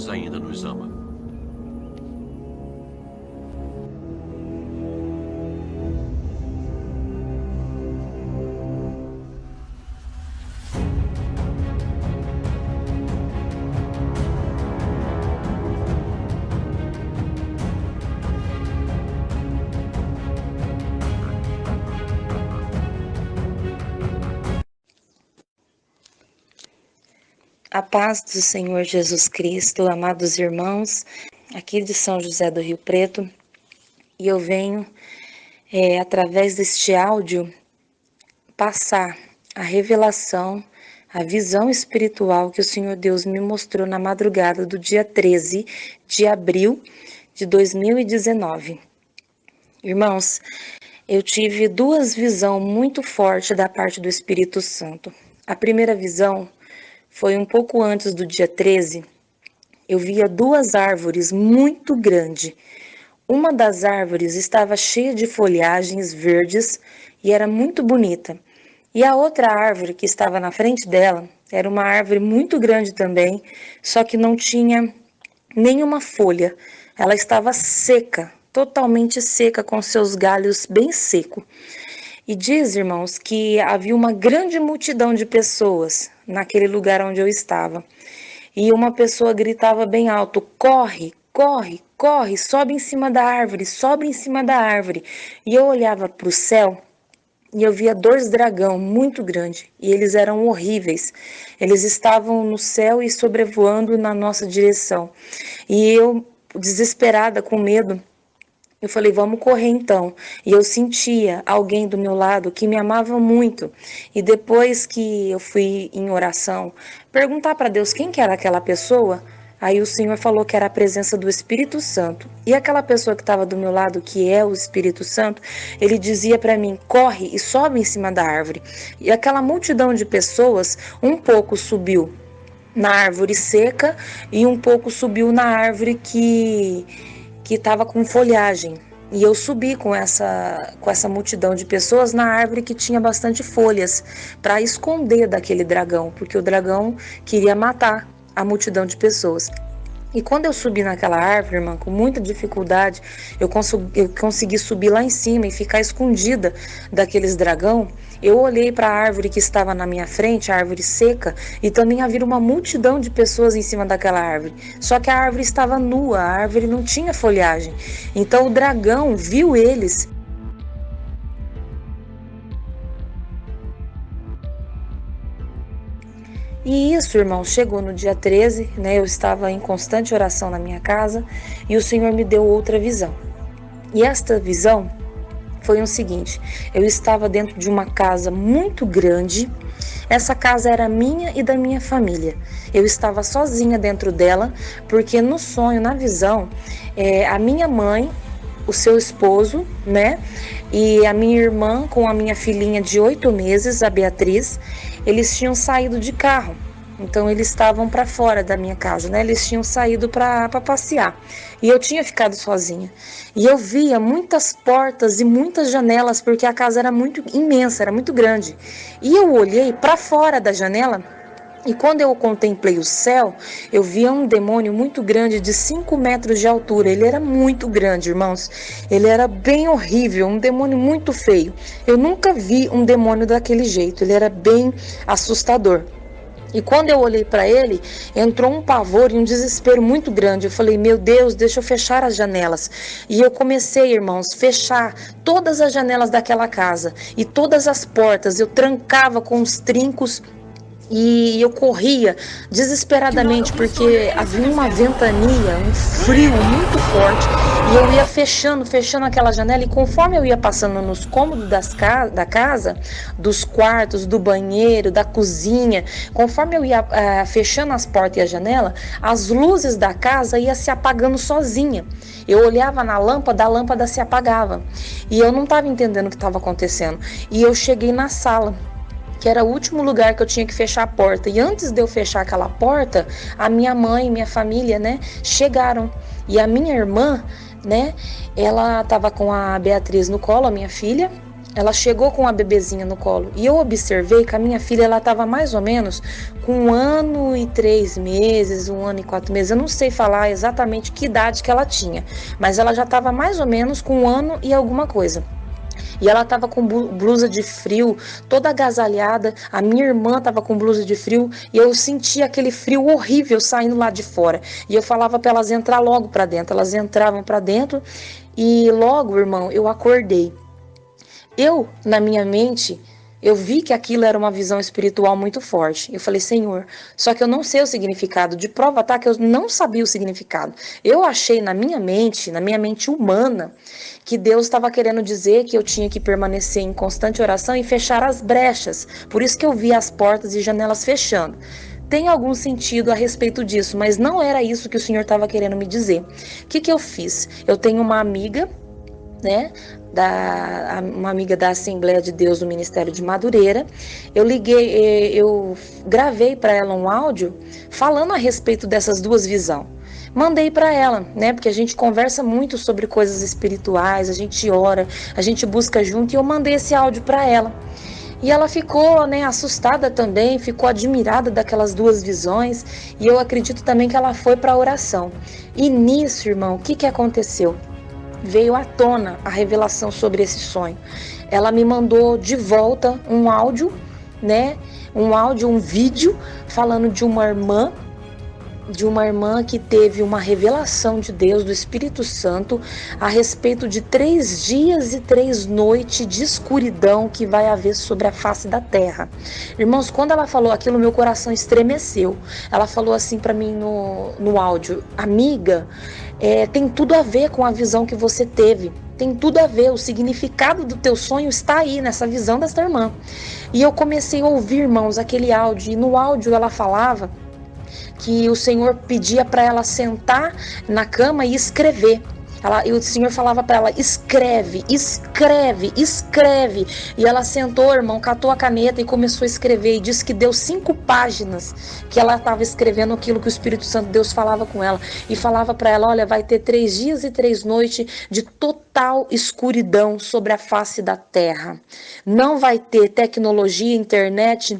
Deus ainda nos ama. A paz do Senhor Jesus Cristo, amados irmãos, aqui de São José do Rio Preto, e eu venho, através deste áudio, passar a revelação, a visão espiritual que o Senhor Deus me mostrou na madrugada do dia 13 de abril de 2019. Irmãos, eu tive duas visões muito fortes da parte do Espírito Santo. A primeira visão foi um pouco antes do dia 13, eu via duas árvores muito grandes. Uma das árvores estava cheia de folhagens verdes e era muito bonita. E a outra árvore que estava na frente dela era uma árvore muito grande também, só que não tinha nenhuma folha. Ela estava seca, totalmente seca, com seus galhos bem secos. E diz, irmãos, que havia uma grande multidão de pessoas naquele lugar onde eu estava. E uma pessoa gritava bem alto: corre, corre, corre, sobe em cima da árvore, sobe em cima da árvore. E eu olhava para o céu e eu via dois dragões muito grandes. E eles eram horríveis. Eles estavam no céu e sobrevoando na nossa direção. E eu, desesperada, com medo, eu falei, vamos correr então. E eu sentia alguém do meu lado que me amava muito. E depois que eu fui em oração, perguntar para Deus quem que era aquela pessoa, aí o Senhor falou que era a presença do Espírito Santo. E aquela pessoa que estava do meu lado, que é o Espírito Santo, ele dizia para mim, corre e sobe em cima da árvore. E aquela multidão de pessoas, um pouco subiu na árvore seca e um pouco subiu na árvore que estava com folhagem. E eu subi com essa multidão de pessoas na árvore que tinha bastante folhas, para esconder daquele dragão, porque o dragão queria matar a multidão de pessoas. E quando eu subi naquela árvore, irmã, com muita dificuldade, eu consegui subir lá em cima e ficar escondida daqueles dragão. Eu olhei para a árvore que estava na minha frente, a árvore seca, e também havia uma multidão de pessoas em cima daquela árvore. Só que a árvore estava nua, a árvore não tinha folhagem. Então o dragão viu eles. E isso, irmão, chegou no dia 13, né? Eu estava em constante oração na minha casa e o Senhor me deu outra visão. E esta visão foi o seguinte: eu estava dentro de uma casa muito grande. Essa casa era minha e da minha família. Eu estava sozinha dentro dela, porque no sonho, na visão, a minha mãe, o seu esposo, né? E a minha irmã com a minha filhinha de 8 meses, a Beatriz, eles tinham saído de carro. Então eles estavam para fora da minha casa, né? Eles tinham saído para passear. E eu tinha ficado sozinha. E eu via muitas portas e muitas janelas, porque a casa era muito imensa, era muito grande. E eu olhei para fora da janela. E quando eu contemplei o céu, eu via um demônio muito grande, de 5 metros de altura. Ele era muito grande, irmãos. Ele era bem horrível, um demônio muito feio. Eu nunca vi um demônio daquele jeito, ele era bem assustador. E quando eu olhei para ele, entrou um pavor e um desespero muito grande. Eu falei, meu Deus, deixa eu fechar as janelas. E eu comecei, irmãos, fechar todas as janelas daquela casa e todas as portas. Eu trancava com os trincos. E eu corria desesperadamente porque havia uma ventania, um frio muito forte, e eu ia fechando aquela janela, e conforme eu ia passando nos cômodos da casa, dos quartos, do banheiro, da cozinha, conforme eu ia fechando as portas e a janela, as luzes da casa iam se apagando sozinha. Eu olhava na lâmpada, a lâmpada se apagava, e eu não estava entendendo o que estava acontecendo. E eu cheguei na sala, que era o último lugar que eu tinha que fechar a porta. E antes de eu fechar aquela porta, a minha mãe e minha família, né, chegaram. E a minha irmã, né, ela estava com a Beatriz no colo, a minha filha. ela chegou com a bebezinha no colo e eu observei que a minha filha, ela estava mais ou menos com 1 ano e 3 meses, 1 ano e 4 meses. Eu não sei falar exatamente que idade que ela tinha, mas ela já estava mais ou menos com 1 ano e alguma coisa. E ela estava com blusa de frio, toda agasalhada. A minha irmã estava com blusa de frio e eu sentia aquele frio horrível saindo lá de fora. E eu falava para elas entrar logo para dentro. Elas entravam para dentro e logo, irmão, eu acordei. Eu, na minha mente, eu vi que aquilo era uma visão espiritual muito forte. Eu falei, Senhor, só que eu não sei o significado. De prova tá que eu não sabia o significado. Eu achei na minha mente humana, que Deus estava querendo dizer que eu tinha que permanecer em constante oração e fechar as brechas. Por isso que eu vi as portas e janelas fechando. Tem algum sentido a respeito disso, mas não era isso que o Senhor estava querendo me dizer. O que eu fiz? Eu tenho uma amiga, né, uma amiga da Assembleia de Deus do Ministério de Madureira. Eu gravei para ela um áudio falando a respeito dessas duas visões. Mandei para ela, né, porque a gente conversa muito sobre coisas espirituais, a gente ora, a gente busca junto, e eu mandei esse áudio para ela. E ela ficou, né, assustada também, ficou admirada daquelas duas visões, e eu acredito também que ela foi para a oração. E nisso, irmão, o que aconteceu? Veio à tona a revelação sobre esse sonho. Ela me mandou de volta um áudio, né? Um vídeo falando de uma irmã que teve uma revelação de Deus, do Espírito Santo, a respeito de 3 dias e 3 noites de escuridão que vai haver sobre a face da terra. Irmãos, quando ela falou aquilo, meu coração estremeceu. Ela falou assim para mim no áudio: amiga, tem tudo a ver com a visão que você teve. Tem tudo a ver, o significado do teu sonho está aí, nessa visão dessa irmã. E eu comecei a ouvir, irmãos, aquele áudio, e no áudio ela falava que o Senhor pedia para ela sentar na cama e escrever. E o Senhor falava para ela: escreve, escreve, escreve. E ela sentou, irmão, catou a caneta e começou a escrever. E disse que deu 5 páginas que ela estava escrevendo aquilo que o Espírito Santo, Deus, falava com ela. E falava para ela: olha, vai ter 3 dias e 3 noites de total escuridão sobre a face da terra. Não vai ter tecnologia, internet,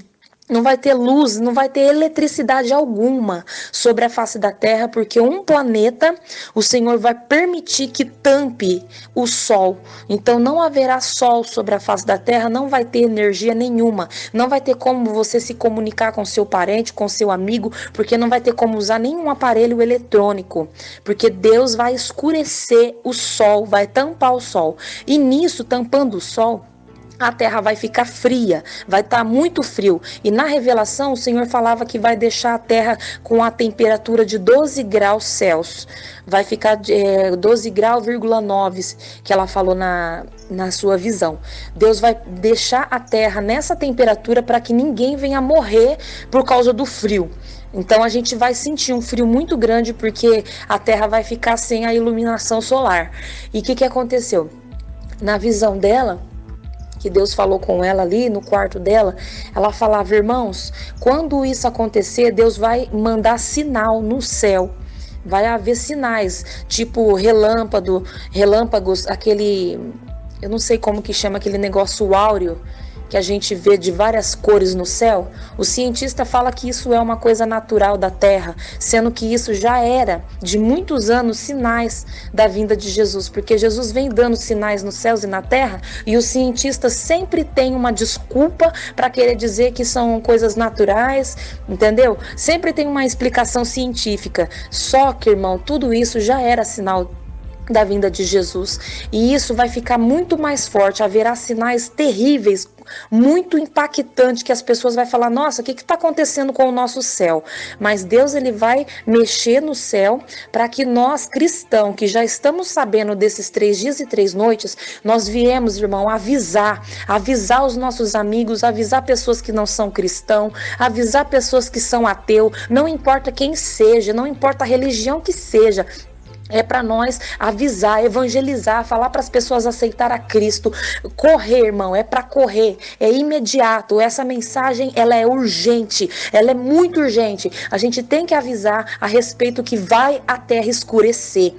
não vai ter luz, não vai ter eletricidade alguma sobre a face da terra, porque um planeta, o Senhor vai permitir que tampe o sol. Então não haverá sol sobre a face da terra, não vai ter energia nenhuma, não vai ter como você se comunicar com seu parente, com seu amigo, porque não vai ter como usar nenhum aparelho eletrônico, porque Deus vai escurecer o sol, vai tampar o sol. E nisso, tampando o sol, a terra vai ficar fria, vai estar muito frio. E na revelação o Senhor falava que vai deixar a terra com a temperatura de 12 graus Celsius. Vai ficar 12 graus,9, que ela falou na sua visão. Deus vai deixar a terra nessa temperatura para que ninguém venha morrer por causa do frio. Então a gente vai sentir um frio muito grande porque a terra vai ficar sem a iluminação solar. E o que aconteceu? Na visão dela, que Deus falou com ela ali no quarto dela, ela falava: irmãos, quando isso acontecer, Deus vai mandar sinal no céu. Vai haver sinais, tipo relâmpagos, aquele, eu não sei como que chama aquele negócio áureo, que a gente vê de várias cores no céu. O cientista fala que isso é uma coisa natural da Terra, sendo que isso já era de muitos anos sinais da vinda de Jesus, porque Jesus vem dando sinais nos céus e na Terra, e os cientistas sempre têm uma desculpa para querer dizer que são coisas naturais, entendeu? Sempre tem uma explicação científica. Só que, irmão, tudo isso já era sinal da vinda de Jesus, e isso vai ficar muito mais forte. Haverá sinais terríveis, muito impactantes, que as pessoas vão falar: nossa, o que está acontecendo com o nosso céu? Mas Deus, ele vai mexer no céu para que nós, cristãos, que já estamos sabendo desses 3 dias e 3 noites, nós viemos, irmão, avisar os nossos amigos, avisar pessoas que não são cristãos, avisar pessoas que são ateus, não importa quem seja, não importa a religião que seja. É para nós avisar, evangelizar, falar para as pessoas aceitar a Cristo. Correr, irmão, é para correr, é imediato. Essa mensagem, ela é urgente, ela é muito urgente. A gente tem que avisar a respeito que vai a terra escurecer.